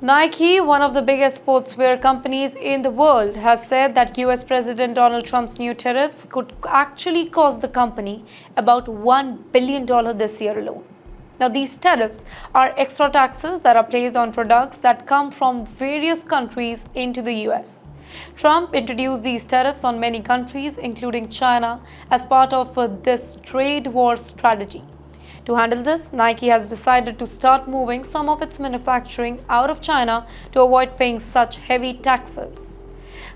Nike, one of the biggest sportswear companies in the world, has said that US President Donald Trump's new tariffs could actually cost the company about $1 billion this year alone. Now, these tariffs are extra taxes that are placed on products that come from various countries into the US. Trump introduced these tariffs on many countries, including China, as part of this trade war strategy. To handle this, Nike has decided to start moving some of its manufacturing out of China to avoid paying such heavy taxes.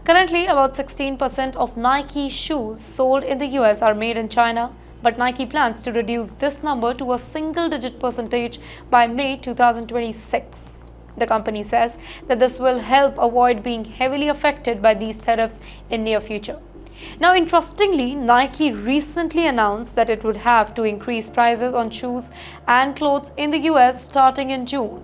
Currently, about 16% of Nike shoes sold in the US are made in China, but Nike plans to reduce this number to a single-digit percentage by May 2026. The company says that this will help avoid being heavily affected by these tariffs in near future. Now, interestingly, Nike recently announced that it would have to increase prices on shoes and clothes in the US starting in June.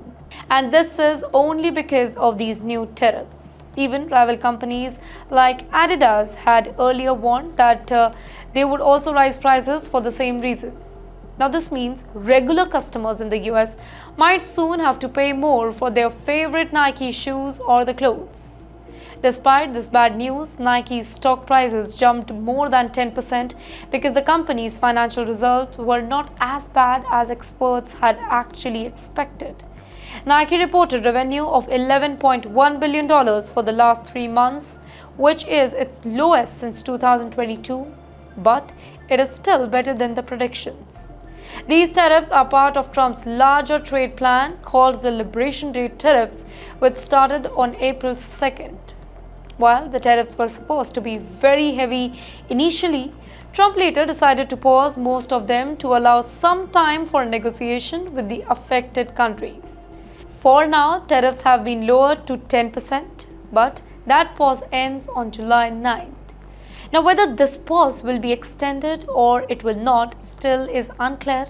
And this is only because of these new tariffs. Even rival companies like Adidas had earlier warned that they would also raise prices for the same reason. Now, this means regular customers in the US might soon have to pay more for their favorite Nike shoes or the clothes. Despite this bad news, Nike's stock prices jumped more than 10% because the company's financial results were not as bad as experts had actually expected. Nike reported revenue of $11.1 billion for the last 3 months, which is its lowest since 2022, but it is still better than the predictions. These tariffs are part of Trump's larger trade plan called the Liberation Day tariffs, which started on April 2nd. While the tariffs were supposed to be very heavy initially, Trump later decided to pause most of them to allow some time for negotiation with the affected countries. For now, tariffs have been lowered to 10%, but that pause ends on July 9th. Now, whether this pause will be extended or it will not still is unclear,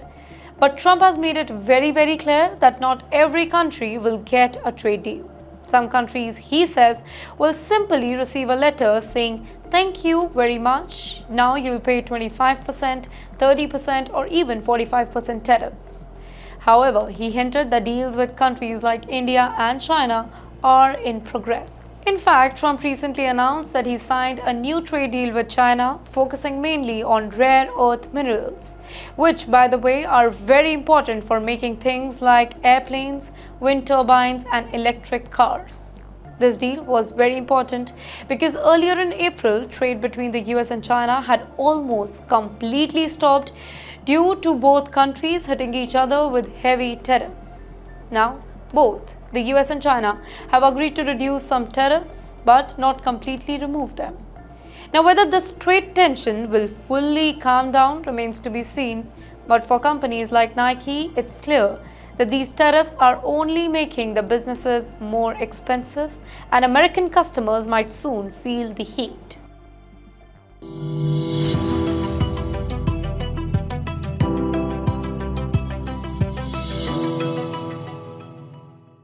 but Trump has made it very clear that not every country will get a trade deal. Some countries, he says, will simply receive a letter saying, "Thank you very much. Now you will pay 25%, 30%, or even 45% tariffs." However, he hinted that deals with countries like India and China are in progress. In fact, Trump recently announced that he signed a new trade deal with China, focusing mainly on rare earth minerals, which, by the way, are very important for making things like airplanes, wind turbines, and electric cars. This deal was very important because earlier in April, trade between the US and China had almost completely stopped due to both countries hitting each other with heavy tariffs. Now, both the US and China have agreed to reduce some tariffs but not completely remove them. Now, whether this trade tension will fully calm down remains to be seen, but for companies like Nike, it's clear that these tariffs are only making the businesses more expensive, and American customers might soon feel the heat.